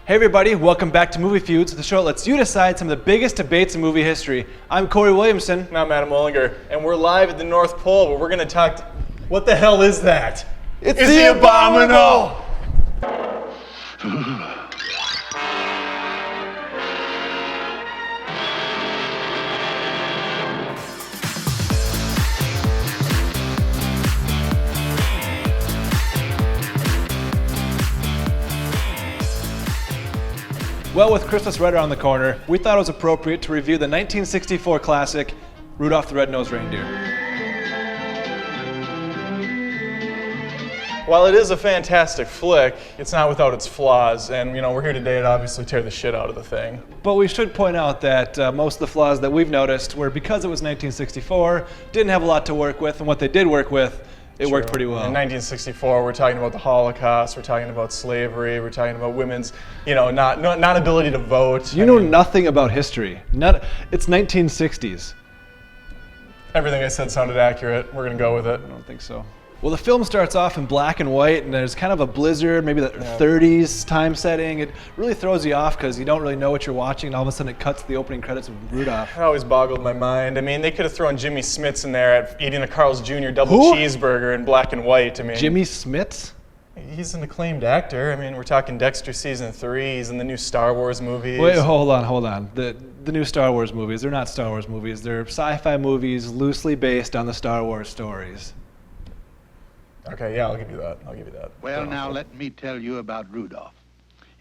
Hey everybody, welcome back to Movie Feuds, the show that lets you decide some of the biggest debates in movie history. I'm Corey Williamson. And I'm Adam Ollinger, and we're live at the North Pole where we're going to talk what the hell is that? It's the Abominable! Well, with Christmas right around the corner, we thought it was appropriate to review the 1964 classic, Rudolph the Red-Nosed Reindeer. While it is a fantastic flick, it's not without its flaws, and we're here today to obviously tear the shit out of the thing. But we should point out that most of the flaws that we've noticed were because it was 1964, didn't have a lot to work with, and what they did work with, it worked pretty well. In 1964, we're talking about the Holocaust, we're talking about slavery, we're talking about women's, not ability to vote. You know nothing about history. It's 1960s. Everything I said sounded accurate. We're gonna go with it. I don't think so. Well, the film starts off in black and white, and there's kind of a blizzard, maybe the 30s time setting. It really throws you off because you don't really know what you're watching, and all of a sudden it cuts to the opening credits of Rudolph. It always boggled my mind. I mean, they could have thrown Jimmy Smits in there at eating a Carl's Jr. double cheeseburger in black and white. I mean, Jimmy Smits? He's an acclaimed actor. I mean, we're talking Dexter season 3. He's in the new Star Wars movies. Wait, hold on. The new Star Wars movies, they're not Star Wars movies. They're sci-fi movies loosely based on the Star Wars stories. Okay, yeah, I'll give you that. Well, now let me tell you about Rudolph.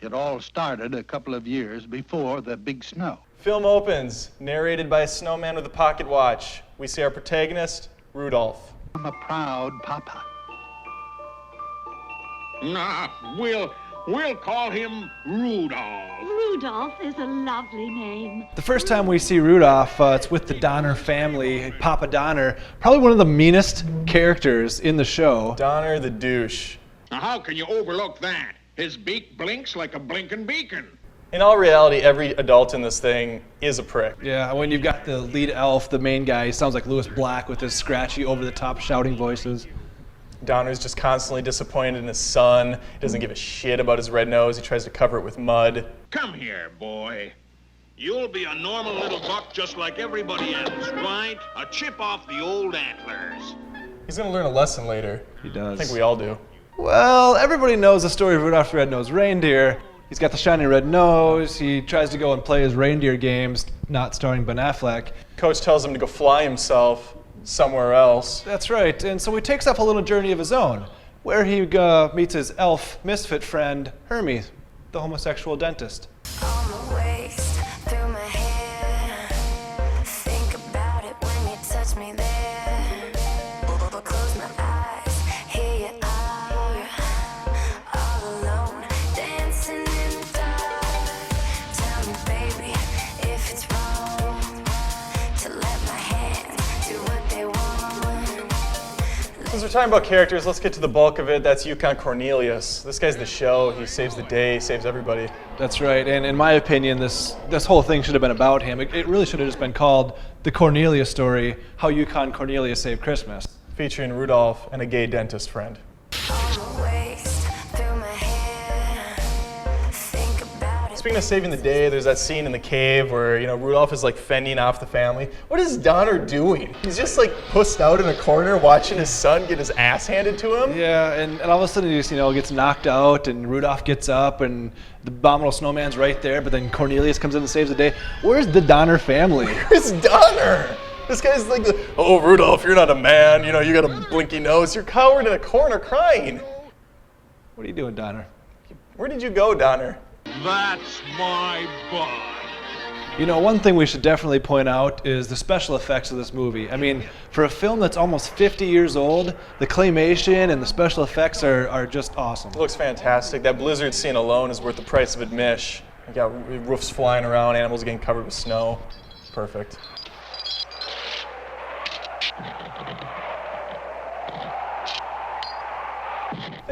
It all started a couple of years before the big snow. Film opens, narrated by a snowman with a pocket watch. We see our protagonist, Rudolph. I'm a proud papa. Nah, we'll call him Rudolph. Rudolph is a lovely name. The first time we see Rudolph, it's with the Donner family. Papa Donner, probably one of the meanest characters in the show. Donner the douche. Now, how can you overlook that? His beak blinks like a blinking beacon. In all reality, every adult in this thing is a prick. Yeah, when you've got the lead elf, the main guy, he sounds like Lewis Black with his scratchy, over-the-top shouting voices. Donner's just constantly disappointed in his son. He doesn't give a shit about his red nose. He tries to cover it with mud. Come here, boy. You'll be a normal little buck just like everybody else, right? A chip off the old antlers. He's gonna learn a lesson later. He does. I think we all do. Well, everybody knows the story of Rudolph the Red-Nosed Reindeer. He's got the shiny red nose. He tries to go and play his reindeer games, not starring Ben Affleck. Coach tells him to go fly himself somewhere else. That's right, and so he takes off a little journey of his own, where he meets his elf misfit friend, Hermes, the homosexual dentist. On the waist, through my hair. Think about it when you touch me there. Close my eyes, here you are, all alone, dancing in the dark. Tell me, baby, if it's wrong to let my hands do what they want. Since we're talking about characters, let's get to the bulk of it. That's Yukon Cornelius. This guy's the show. He saves the day, he saves everybody. That's right, and in my opinion, this whole thing should have been about him. It really should have just been called The Cornelius Story, How Yukon Cornelius Saved Christmas. Featuring Rudolph and a gay dentist friend. On the waist, through my hair. Think about it. Speaking of saving the day, there's that scene in the cave where, Rudolph is like fending off the family. What is Donner doing? He's just like pussed out in a corner watching his son get his ass handed to him. Yeah, and all of a sudden he just, gets knocked out, and Rudolph gets up, and the abominable snowman's right there, but then Cornelius comes in and saves the day. Where's the Donner family? Where's Donner? This guy's like, oh, Rudolph, you're not a man. You got a blinky nose. You're cowered in a corner crying. What are you doing, Donner? Where did you go, Donner? That's my bud. One thing we should definitely point out is the special effects of this movie. I mean, for a film that's almost 50 years old, the claymation and the special effects are just awesome. It looks fantastic. That blizzard scene alone is worth the price of admission. You got roofs flying around, animals getting covered with snow. Perfect.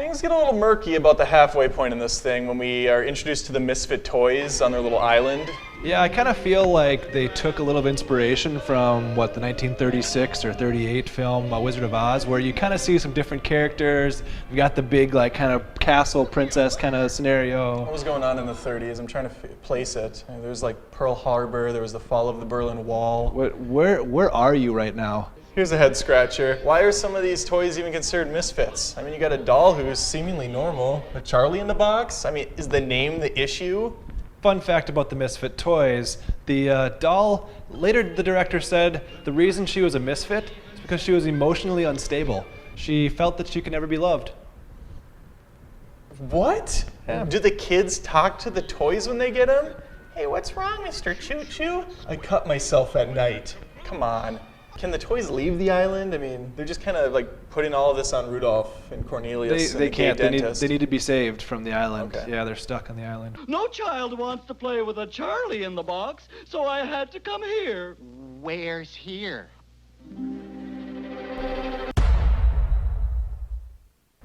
Things get a little murky about the halfway point in this thing when we are introduced to the Misfit toys on their little island. Yeah, I kind of feel like they took a little of inspiration from the 1936 or 38 film Wizard of Oz, where you kind of see some different characters. You got the big like kind of castle princess kind of scenario. What was going on in the 30s? I'm trying to place it. There was like Pearl Harbor. There was the fall of the Berlin Wall. Where are you right now? Here's a head scratcher. Why are some of these toys even considered misfits? I mean, you got a doll who's seemingly normal. A Charlie in the box? I mean, is the name the issue? Fun fact about the Misfit toys, the doll, later the director said the reason she was a misfit is because she was emotionally unstable. She felt that she could never be loved. What? Yeah. Do the kids talk to the toys when they get them? Hey, what's wrong, Mr. Choo Choo? I cut myself at night. Come on. Can the toys leave the island? I mean, they're just kind of like putting all of this on Rudolph and Cornelius. They and the gay can't. dentist. They need to be saved from the island. Okay. Yeah, they're stuck on the island. No child wants to play with a Charlie in the box, so I had to come here. Where's here?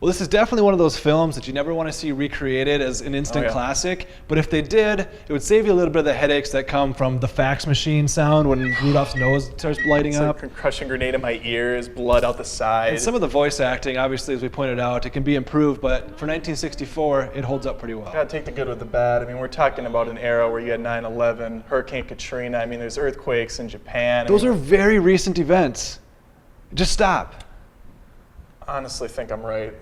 Well, this is definitely one of those films that you never want to see recreated as an instant classic, but if they did, it would save you a little bit of the headaches that come from the fax machine sound when Rudolph's nose starts lighting It's up. like a crushing grenade in my ears, blood out the side. And some of the voice acting, obviously, as we pointed out, it can be improved, but for 1964, it holds up pretty well. Gotta take the good with the bad. I mean, we're talking about an era where you had 9/11, Hurricane Katrina. I mean, there's earthquakes in Japan. Those are very recent events. Just stop. I honestly think I'm right,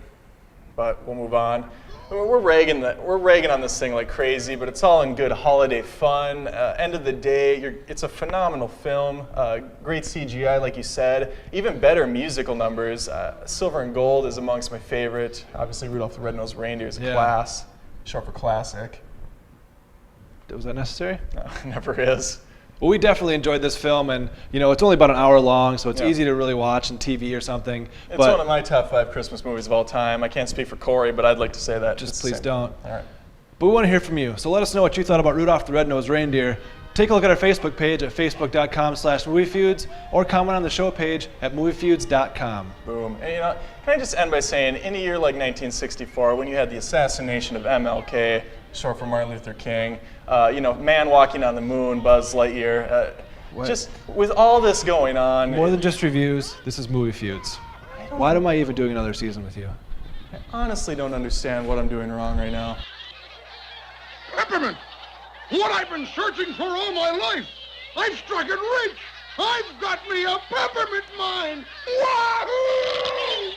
but we'll move on. We're ragging on this thing like crazy, but it's all in good holiday fun. End of the day, it's a phenomenal film. Great CGI, like you said. Even better musical numbers. Silver and Gold is amongst my favorite. Obviously, Rudolph the Red-Nosed Reindeer is a class, short for classic. Was that necessary? No, it never is. Well, we definitely enjoyed this film, and it's only about an hour long, so it's easy to really watch on TV or something. It's one of my top 5 Christmas movies of all time. I can't speak for Corey, but I'd like to say that. Just please don't. All right. But we want to hear from you, so let us know what you thought about Rudolph the Red-Nosed Reindeer. Take a look at our Facebook page at facebook.com/moviefeuds, or comment on the show page at moviefeuds.com. Boom. And can I just end by saying, in a year like 1964, when you had the assassination of MLK, short for Martin Luther King, man walking on the moon, Buzz Lightyear, just with all this going on. More than just reviews, this is Movie Feuds. Why am I even doing another season with you? I honestly don't understand what I'm doing wrong right now. Peppermint! What I've been searching for all my life! I've struck it rich! I've got me a peppermint mine! Wahoo!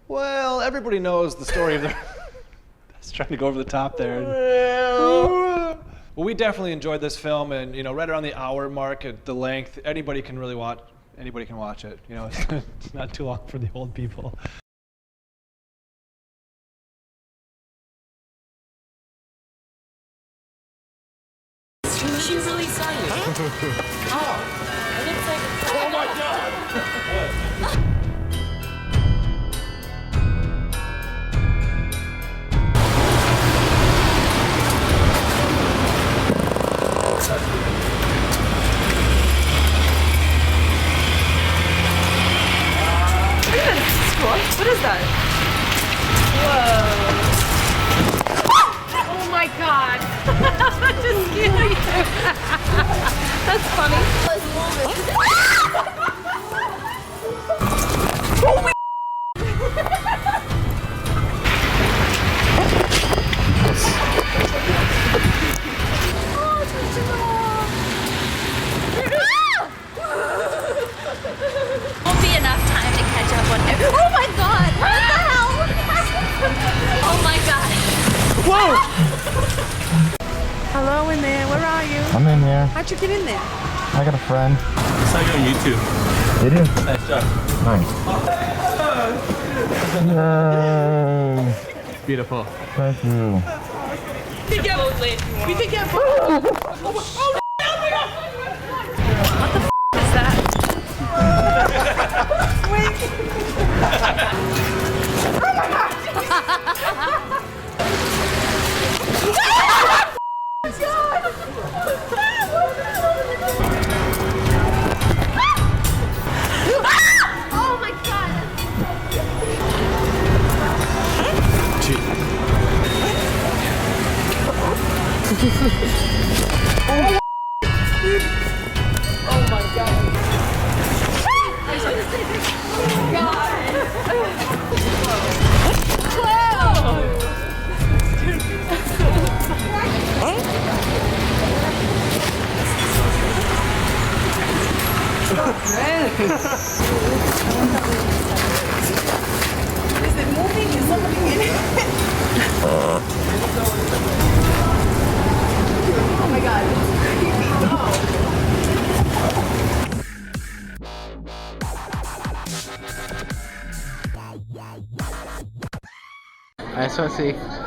Well, everybody knows the story of the... I was trying to go over the top there. Well, we definitely enjoyed this film, and right around the hour mark at the length, anybody can watch it. It's not too long for the old people. She really saw you. Oh. I didn't say. Oh my God! What? What is that? Whoa. Oh my God. That just scared you. That's funny. Holy Won't be enough time to catch up on everything. Oh my God! What the hell? Oh my God! Whoa! Hello in there. Where are you? I'm in here. How'd you get in there? I got a friend. I saw you on YouTube. Did you? Nice job. Nice. Yay. Beautiful. Thank you. We could get what the is that? I just want to see.